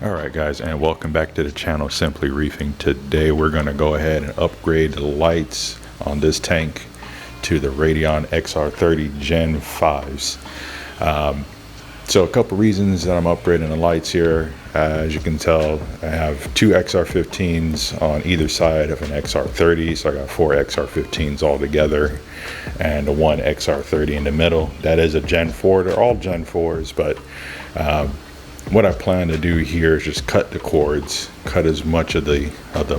Alright guys, and welcome back to the channel Simply Reefing. Today we're going to go ahead and upgrade the lights on this tank to the RADION XR30 Gen 5s. So a couple reasons that I'm upgrading the lights here. As you can tell, I have two XR15s on either side of an XR30, so I got four XR15s all together and the one XR30 in the middle. That is a Gen 4. They're all Gen 4s, but what I plan to do here is just cut the cords, cut as much of the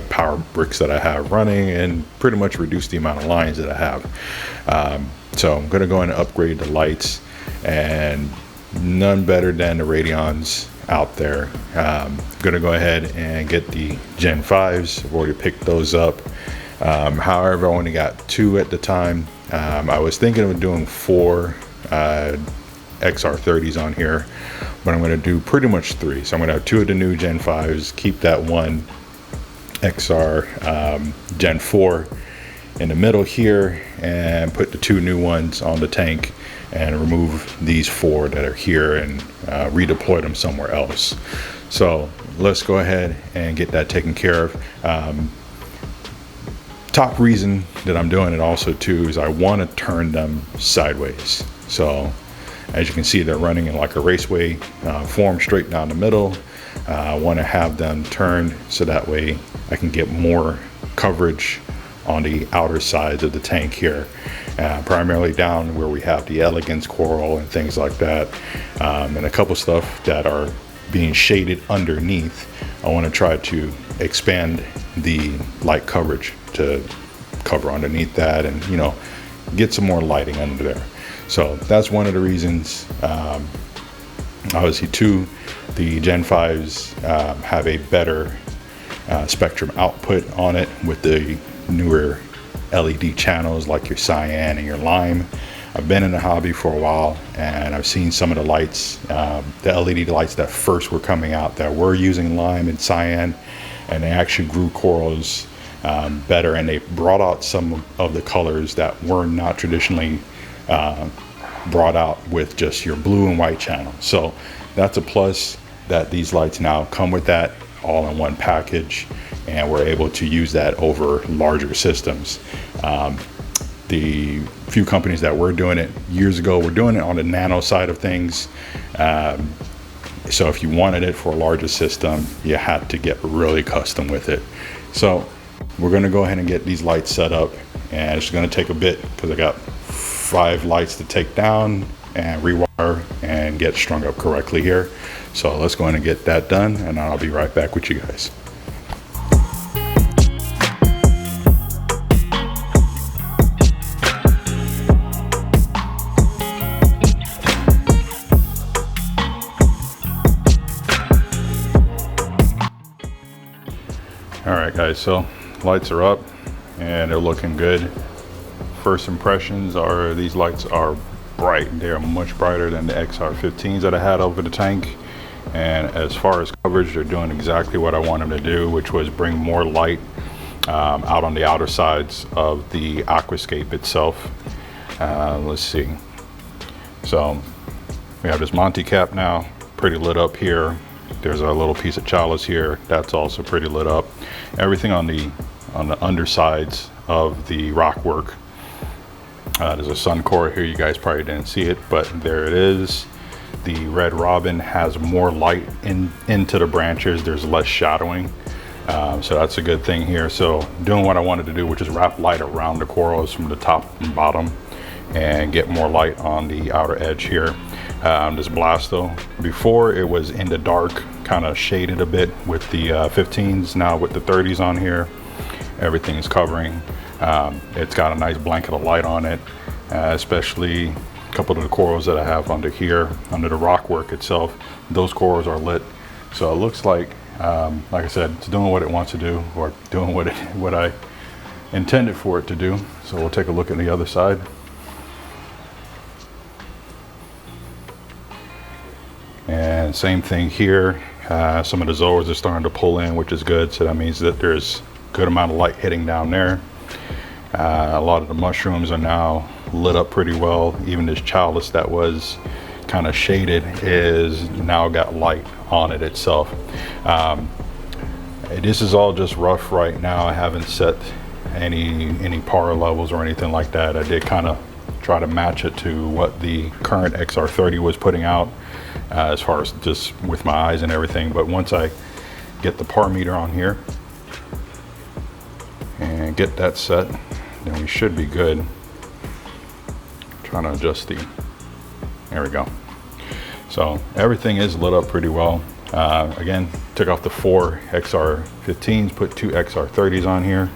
power bricks that I have running, and pretty much reduce the amount of lines that I have. So I'm going to go in and upgrade the lights, and none better than the Radions out there. I'm going to go ahead and get the Gen 5s. I've already picked those up. However, I only got two at the time. I was thinking of doing four XR30s on here, but I'm going to do pretty much three. So I'm going to have two of the new Gen 5s, keep that one XR Gen 4 in the middle here, and put the two new ones on the tank and remove these four that are here and redeploy them somewhere else. So let's go ahead and get that taken care of. Top reason that I'm doing it also too is I want to turn them sideways. So as you can see, they're running in like a raceway form straight down the middle. I want to have them turned so that way I can get more coverage on the outer sides of the tank here, primarily down where we have the elegance coral and things like that, and a couple stuff that are being shaded underneath. I want to try to expand the light coverage to cover underneath that, and get some more lighting under there. So that's one of the reasons. Obviously too, the Gen 5s have a better spectrum output on it with the newer LED channels like your cyan and your lime. I've been in the hobby for a while, and I've seen some of the lights, the LED lights that first were coming out that were using lime and cyan, and they actually grew corals better, and they brought out some of the colors that were not traditionally brought out with just your blue and white channel. So that's a plus, that these lights now come with that all in one package, and we're able to use that over larger systems. The few companies that were doing it years ago were doing it on the nano side of things. So if you wanted it for a larger system, you had to get really custom with it. So we're going to go ahead and get these lights set up, and it's going to take a bit because I got 5 lights to take down and rewire and get strung up correctly here. So let's go ahead and get that done, and I'll be right back with you guys. Alright guys, so lights are up and they're looking good. First impressions are these lights are bright. They are much brighter than the XR15s that I had over the tank. And as far as coverage, they're doing exactly what I want them to do, which was bring more light out on the outer sides of the aquascape itself. Let's see. So we have this Monty cap now, pretty lit up here. There's a little piece of chalice here, that's also pretty lit up. Everything on the undersides of the rock work. There's a sun core here, you guys probably didn't see it, but there it is. The red robin has more light into the branches, there's less shadowing. So that's a good thing here. So doing what I wanted to do, which is wrap light around the corals from the top and bottom and get more light on the outer edge here. This Blasto, before it was in the dark, kind of shaded a bit with the 15s. Now with the 30s on here, everything is covering. It's got a nice blanket of light on it, especially a couple of the corals that I have under here, under the rock work itself. Those corals are lit. So it looks like I said, it's doing what it wants to do, or doing what I intended for it to do. So we'll take a look at the other side. And same thing here. Some of the zoas are starting to pull in, which is good. So that means that there's a good amount of light hitting down there. A lot of the mushrooms are now lit up pretty well. Even this chalice that was kind of shaded is now got light on it itself. This is all just rough right now. I haven't set any power levels or anything like that. I did kind of try to match it to what the current XR30 was putting out, as far as just with my eyes and everything. But once I get the par meter on here and get that set, then we should be good. Trying to adjust there we go. So everything is lit up pretty well. Again, took off the 4 XR15s, put 2 XR30s on here.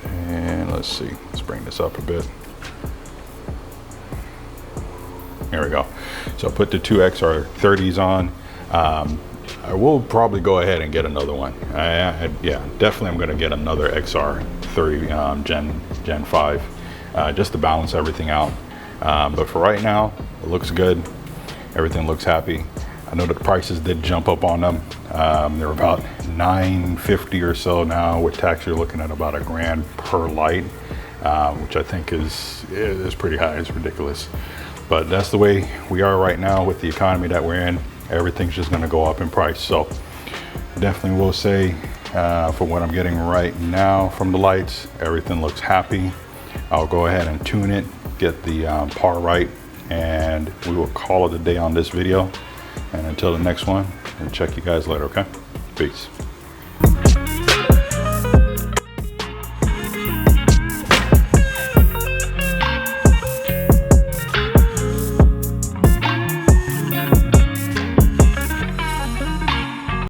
And let's see, let's bring this up a bit. There we go. So put the 2 XR30s on. I will probably go ahead and get another one. Yeah, definitely I'm gonna get another XR30 Gen 5 just to balance everything out. But for right now, it looks good. Everything looks happy. I know the prices did jump up on them. They're about $950 or so now. With tax, you're looking at about $1,000 per light, which I think is pretty high. It's ridiculous. But that's the way we are right now with the economy that we're in. Everything's just gonna go up in price. So definitely will say, for what I'm getting right now from the lights, everything looks happy. I'll go ahead and tune it, get the par right, and we will call it a day on this video. And until the next one, I'll check you guys later, okay? Peace.